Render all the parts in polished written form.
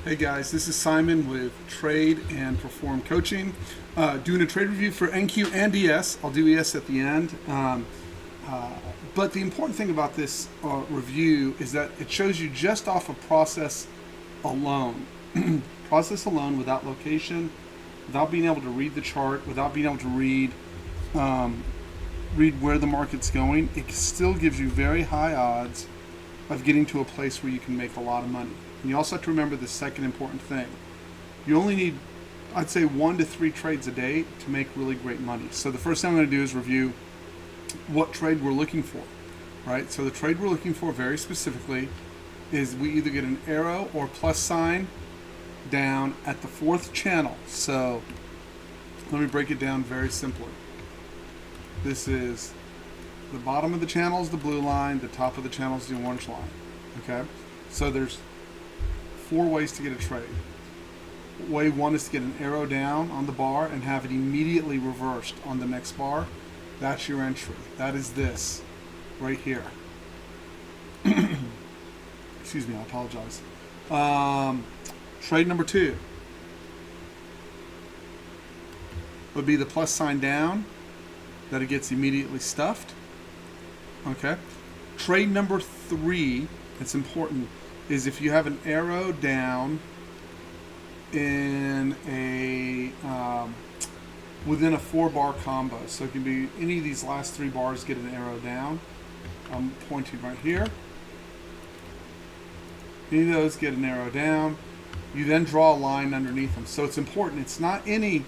Hey guys, this is Simon with Trade and Perform Coaching. Doing a trade review for NQ and ES. I'll do ES at the end. But the important thing about this review is that it shows you just off of process alone. Process alone without location, without being able to read the chart, without being able to read where the market's going. It still gives you very high odds of getting to a place where you can make a lot of money. And you also have to remember the second important thing. You only need, I'd say, 1 to 3 trades a day to make really great money. So the first thing I'm going to do is review what trade we're looking for, right? So the trade we're looking for very specifically is we either get an arrow or plus sign down at the 4th channel. So let me break it down very simply. This is the bottom of the channel is the blue line, the top of the channel is the orange line, okay? So there's 4 ways to get a trade. Way 1 is to get an arrow down on the bar and have it immediately reversed on the next bar. That's your entry. That is this right here. Excuse me, I apologize. Trade number 2 would be the plus sign down, that it gets immediately stuffed. Okay. Trade number 3, it's important, is if you have an arrow down in a within a 4-bar combo. So it can be any of these last 3 bars get an arrow down. I'm pointing right here. Any of those get an arrow down. You then draw a line underneath them. So it's important. It's not any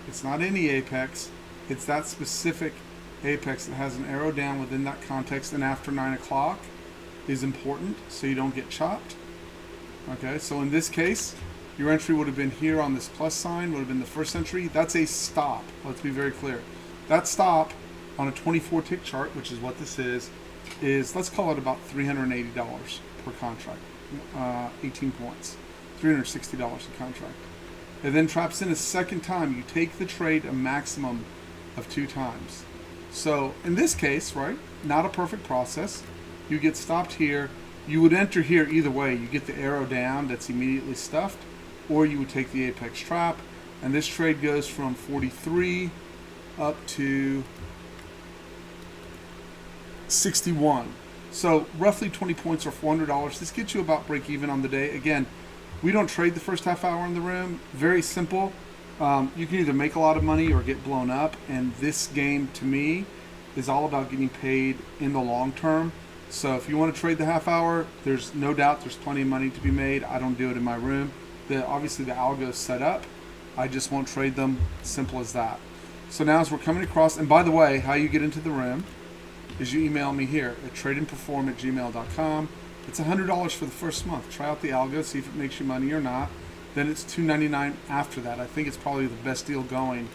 apex. It's that specific apex that has an arrow down within that context and after 9 o'clock is important so you don't get chopped. Okay, so in this case, your entry would have been here on this plus sign, would have been the first entry. That's a stop. Let's be very clear. That stop on a 24 tick chart, which is what this is let's call it about $380 per contract. 18 points. $360 a contract. It then traps in a second time. You take the trade a maximum of 2 times. So in this case, right, not a perfect process. You get stopped here. You would enter here either way. You get the arrow down that's immediately stuffed, or you would take the apex trap. And this trade goes from 43 up to 61. So roughly 20 points or $400. This gets you about break even on the day. Again, we don't trade the first half hour in the room. Very simple. You can either make a lot of money or get blown up. And this game, to me, is all about getting paid in the long term. So if you want to trade the half hour, there's no doubt there's plenty of money to be made. I don't do it in my room. Obviously the algo's set up. I just won't trade them. Simple as that. So now as we're coming across, and by the way, how you get into the room is you email me here at tradeandperform@gmail.com. It's $100 for the first month. Try out the algo, see if it makes you money or not. Then it's $299 after that. I think it's probably the best deal going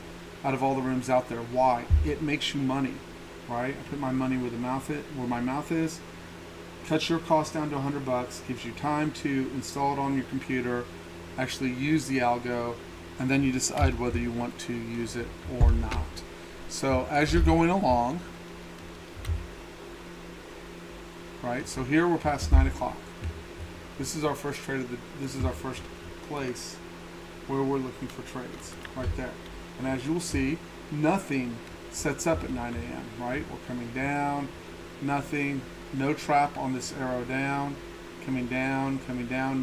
out of all the rooms out there. Why? It makes you money, right? I put my money where my mouth is. Cuts your cost down to $100. Gives you time to install it on your computer, actually use the algo, and then you decide whether you want to use it or not. So as you're going along, right? So here we're past 9 o'clock. This is our first trade this is our first place where we're looking for trades, right there. And as you'll see, nothing sets up at 9 a.m., right? We're coming down, nothing, no trap on this arrow down, coming down,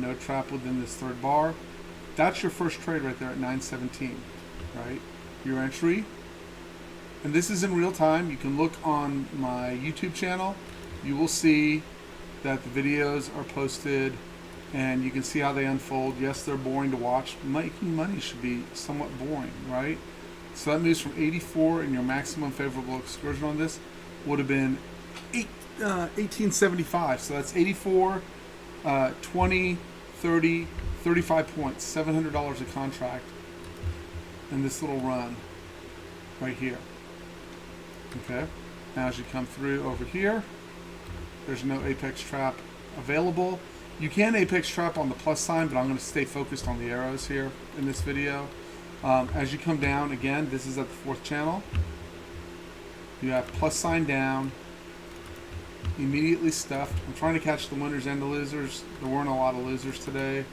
no trap within this 3rd bar. That's your first trade right there at 9:17, right? Your entry. And this is in real time. You can look on my YouTube channel. You will see that the videos are posted and you can see how they unfold. Yes, they're boring to watch. Making money should be somewhat boring, right? So that moves from 84, and your maximum favorable excursion on this would have been 1875. So that's 84, 20, 30, 35 points, $700 a contract in this little run right here. Okay, now as you come through over here, there's no apex trap available. You can apex trap on the plus sign, but I'm going to stay focused on the arrows here in this video. As you come down, again, this is at the 4th channel. You have plus sign down, immediately stuffed. I'm trying to catch the winners and the losers. There weren't a lot of losers today.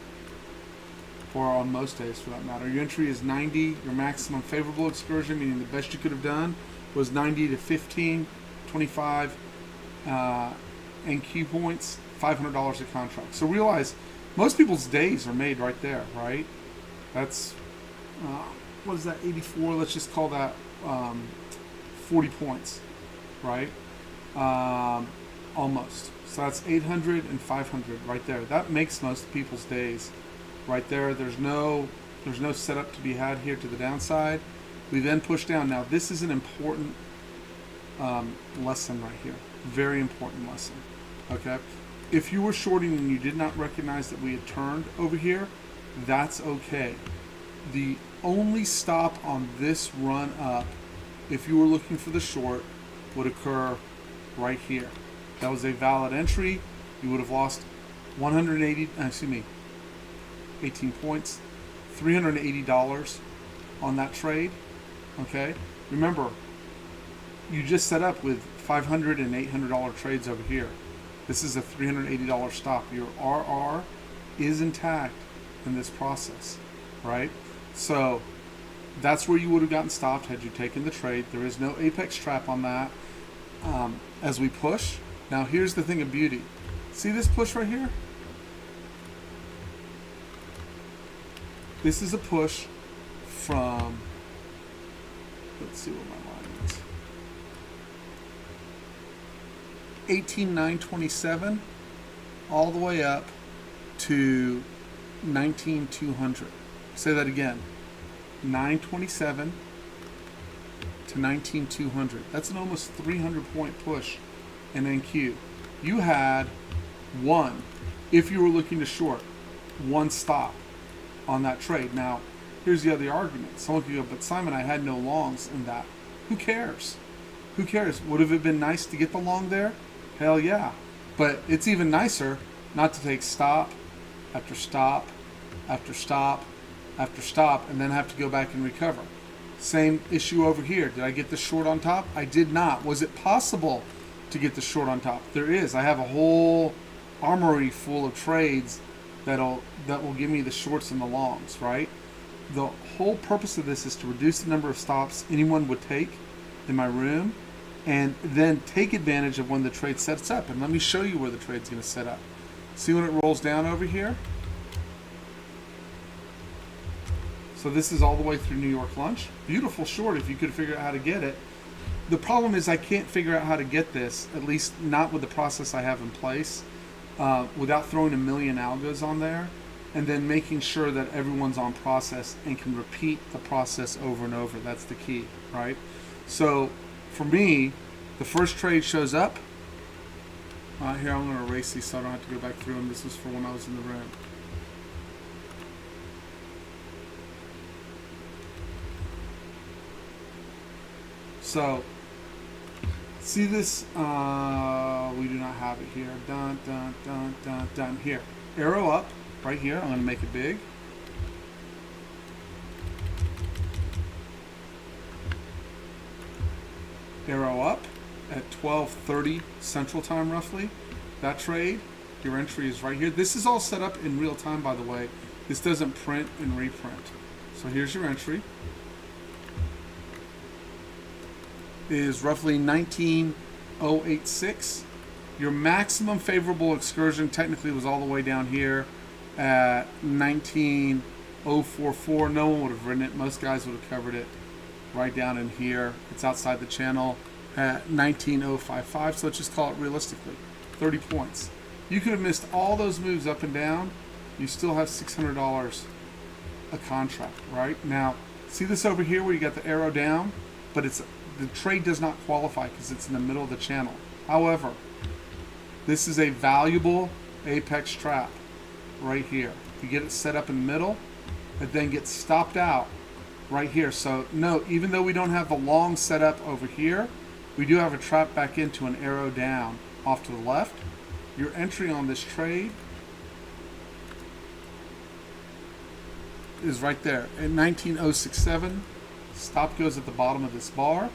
or on most days for that matter. Your entry is 90. Your maximum favorable excursion, meaning the best you could have done, was 90 to 15, 25 NQ points, $500 a contract. So realize most people's days are made right there, right? That's, what is that, 84? Let's just call that 40 points, right? Almost. So that's 800 and 500 right there. That makes most people's days right there. There's no setup to be had here to the downside. We then push down. Now this is an important lesson right here. Very important lesson. Okay. If you were shorting and you did not recognize that we had turned over here, that's okay. The only stop on this run up, if you were looking for the short, would occur right here. That was a valid entry. You would have lost 18 points, $380 on that trade. Okay. Remember, you just set up with $500 and $800 trades over here. This is a $380 stop. Your RR is intact in this process, right? So that's where you would have gotten stopped had you taken the trade. There is no apex trap on that. As we push, now here's the thing of beauty. See this push right here? This is a push from, let's see what my line is, 18,927 all the way up to 19,200. Say that again. 927 to 19,200. That's an almost 300 point push in NQ. You had one, if you were looking to short, one stop on that trade. Now, here's the other argument. Someone could go, but Simon, I had no longs in that. Who cares? Who cares? Would have it been nice to get the long there? Hell yeah. But it's even nicer not to take stop after stop after stop after stop and then have to go back and recover. Same issue over here. Did I get the short on top? I did not. Was it possible to get the short on top? There is. I have a whole armory full of trades that will give me the shorts and the longs, right? The whole purpose of this is to reduce the number of stops anyone would take in my room and then take advantage of when the trade sets up. And let me show you where the trade's going to set up. See when it rolls down over here? So this is all the way through New York lunch. Beautiful short if you could figure out how to get it. The problem is I can't figure out how to get this, at least not with the process I have in place, without throwing a million algos on there and then making sure that everyone's on process and can repeat the process over and over. That's the key, right? So for me, the first trade shows up. Here, I'm going to erase these so I don't have to go back through them. This was for when I was in the room. So, see this? We do not have it here. Dun, dun, dun, dun, dun. Here. Arrow up, right here. I'm going to make it big. Arrow up at 12:30 Central Time, roughly. That trade, your entry is right here. This is all set up in real time, by the way. This doesn't print and reprint. So here's your entry. Is roughly 19,086. Your maximum favorable excursion technically was all the way down here at 19,044. No one would have written it. Most guys would have covered it right down in here. It's outside the channel at 19,055. So let's just call it realistically 30 points. You could have missed all those moves up and down. You still have $600 a contract, right? Now, see this over here where you got the arrow down, but the trade does not qualify because it's in the middle of the channel. However, this is a valuable apex trap right here. You get it set up in the middle, it then gets stopped out right here. So note, even though we don't have the long set up over here, we do have a trap back into an arrow down off to the left. Your entry on this trade is right there at 19,067. Stop goes at the bottom of this bar.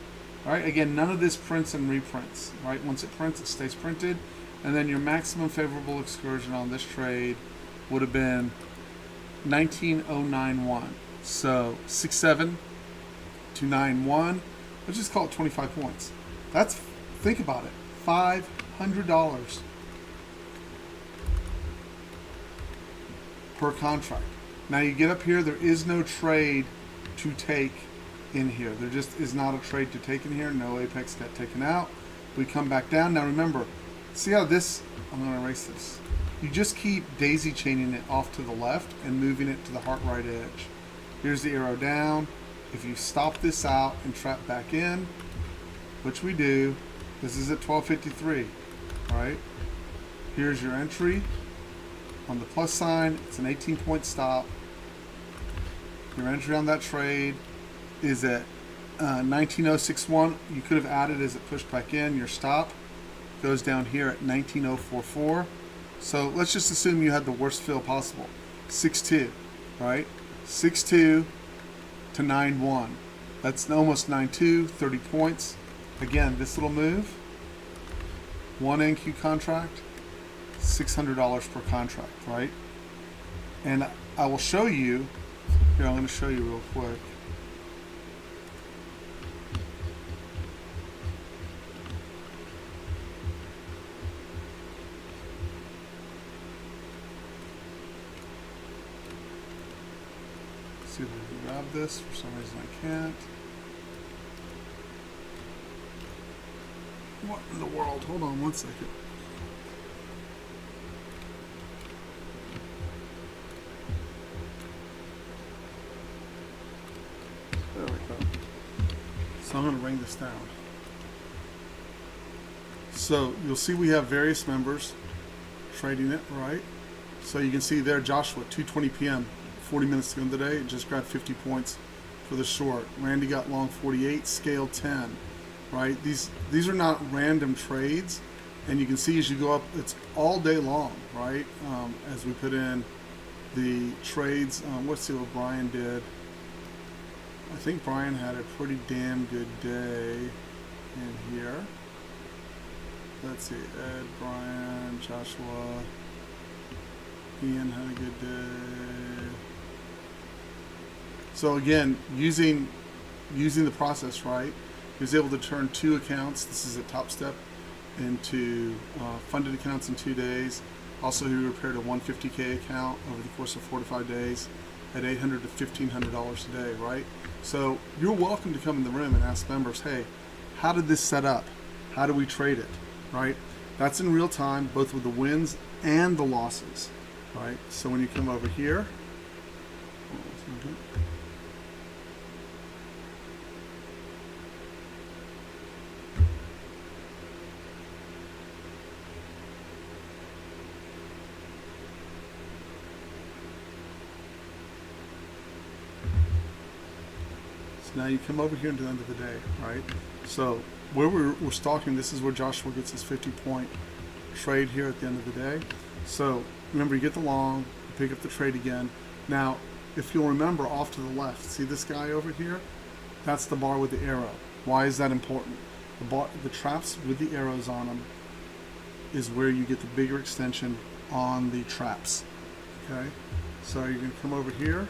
All right, again, none of this prints and reprints, right? Once it prints, it stays printed. And then your maximum favorable excursion on this trade would have been 19091. So 67 to 91. Let's just call it 25 points. That's, think about it, $500 per contract. Now you get up here, there is no trade to take in here. There just is not a trade to take in here. No Apex got taken out. We come back down. Now remember, see how this, I'm going to erase this. You just keep daisy chaining it off to the left and moving it to the heart right edge. Here's the arrow down. If you stop this out and trap back in, which we do, this is at 1253, right? Here's your entry on the plus sign. It's an 18-point stop. Your entry on that trade is at 19061. You could have added as it pushed back in. Your stop goes down here at 19044. So let's just assume you had the worst fill possible. 6-2, right? 6-2 to 9-1. That's almost 9-2, 30 points. Again, this little move, one NQ contract, $600 per contract, right? And I will show you, here I'm going to show you real quick. See if I can grab this. For some reason I can't. What in the world? Hold on one second. There we go. So I'm going to bring this down. So you'll see we have various members trading it, right? So you can see there Joshua, 2:20 p.m., 40 minutes ago today, just grabbed 50 points for the short. Randy got long 48, scale 10, right? These are not random trades, and you can see as you go up, it's all day long, right? As we put in the trades, let's see what Brian did. I think Brian had a pretty damn good day in here. Let's see, Ed, Brian, Joshua, Ian had a good day. So again, using the process right, he was able to turn 2 accounts. This is a Top Step into funded accounts in 2 days. Also, he repaired a 150K account over the course of 4 to 5 days at $800 to $1,500 a day, right? So you're welcome to come in the room and ask members, hey, how did this set up? How do we trade it, right? That's in real time, both with the wins and the losses, right? So when you come over here, now you come over here into the end of the day, right? So where we're stalking, this is where Joshua gets his 50-point trade here at the end of the day. So remember, you get the long, you pick up the trade again. Now, if you'll remember off to the left, see this guy over here? That's the bar with the arrow. Why is that important? The traps with the arrows on them is where you get the bigger extension on the traps, okay? So you're gonna come over here,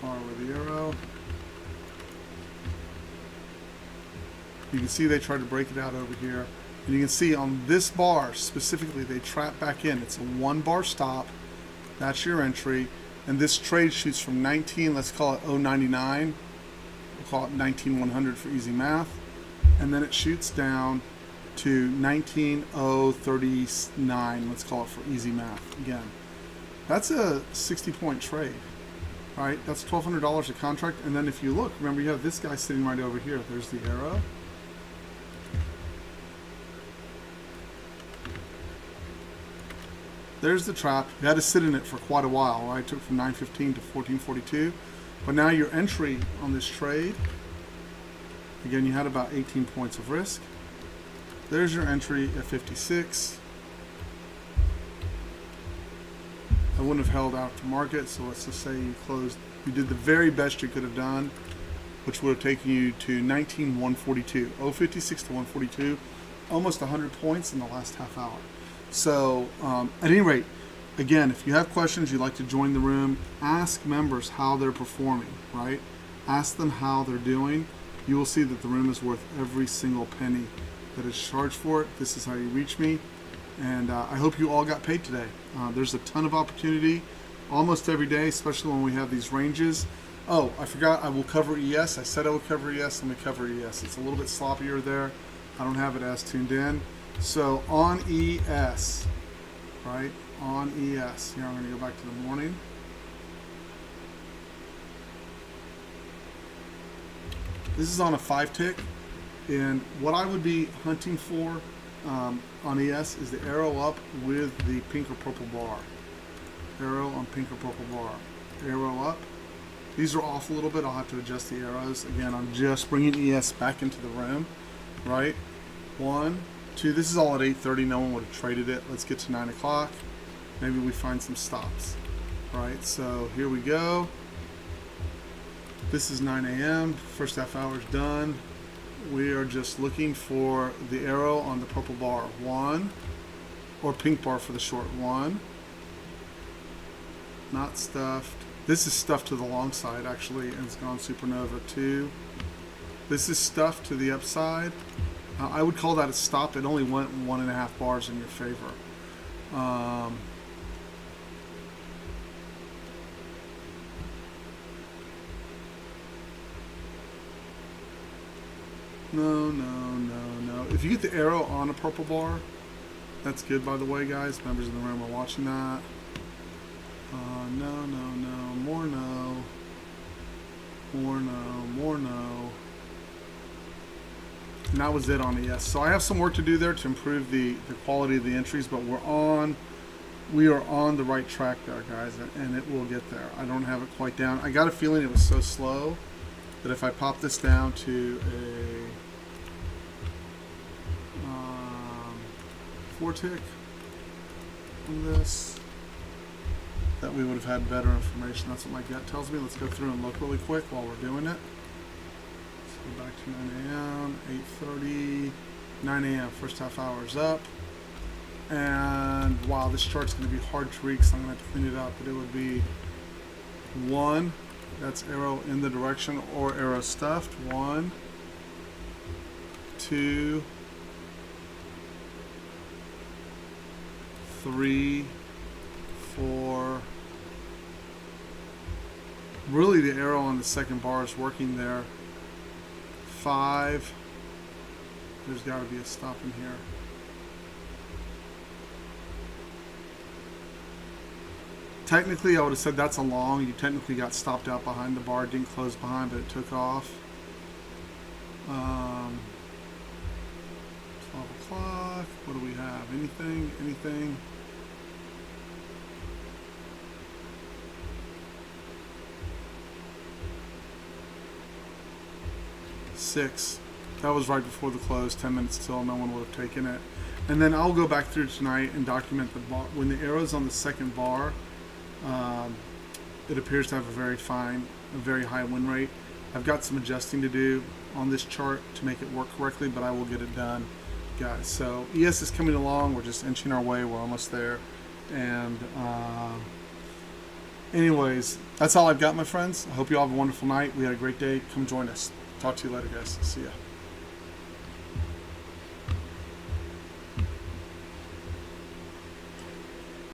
bar with the arrow. You can see they tried to break it out over here. And you can see on this bar specifically, they trap back in. It's a 1-bar stop. That's your entry. And this trade shoots from 19, let's call it 099. We'll call it 19100 for easy math. And then it shoots down to 19039, let's call it for easy math again. That's a 60-point trade, right? That's $1,200 a contract. And then if you look, remember you have this guy sitting right over here. There's the arrow. There's the trap. You had to sit in it for quite a while, right? It took from 9:15 to 14:42. But now your entry on this trade, again, you had about 18 points of risk. There's your entry at 56. I wouldn't have held out to market, so let's just say you closed, you did the very best you could have done, which would have taken you to 19,142. 056 to 142, almost 100 points in the last half hour. So at any rate, Again, if you have questions, you'd like to join the room, ask members how they're performing, right? Ask them how they're doing. You will see that the room is worth every single penny that is charged for it. This is how you reach me. And I hope you all got paid today. There's a ton of opportunity almost every day, especially when we have these ranges. Oh, I forgot, I will cover ES. I said I would cover ES. Let me cover ES. It's a little bit sloppier there. I don't have it as tuned in. So on ES, right? On ES. Here, I'm going to go back to the morning. This is on a 5-tick. And what I would be hunting for on ES is the arrow up with the pink or purple bar. Arrow on pink or purple bar. Arrow up. These are off a little bit. I'll have to adjust the arrows. Again, I'm just bringing ES back into the room. Right? 1, 2. This is all at 8:30. No one would have traded it. Let's get to 9 o'clock. Maybe we find some stops. Right? So here we go. This is 9 a.m. First half hour is done. We are just looking for the arrow on the purple bar. 1. Or pink bar for the short. 1. Not stuffed. This is stuffed to the long side, actually, and it's gone supernova. 2. This is stuffed to the upside. I would call that a stop. It only went 1.5 bars in your favor. No. If you get the arrow on a purple bar, that's good, by the way, guys. Members in the room are watching that. No. More no. More no. And that was it on ES. So I have some work to do there to improve the quality of the entries, but we are on the right track there, guys, and it will get there. I don't have it quite down. I got a feeling it was so slow that if I pop this down to a 4-tick on this, that we would have had better information. That's what my gut tells me. Let's go through and look really quick while we're doing it. Let's go back to 9 a.m., 8:30, 9 a.m. First half hour is up. And wow, this chart's going to be hard to read, so I'm going to have to clean it up. But it would be 1. That's arrow in the direction or arrow stuffed. 1, 2, 3, 4. Really, the arrow on the second bar is working there. 5. There's got to be a stop in here. Technically, I would have said that's a long. You technically got stopped out behind the bar. Didn't close behind, but it took off. 12 o'clock. What do we have? Anything? Six. That was right before the close. 10 minutes till. No one would have taken it. And then I'll go back through tonight and document the bar. When the arrow's on the second bar, it appears to have a very high win rate. I've got some adjusting to do on this chart to make it work correctly, but I will get it done, guys. So ES is coming along. We're just inching our way. We're almost there. And anyways, that's all I've got, my friends. I hope you all have a wonderful night. We had a great day. Come join us. Talk to you later, guys. See ya.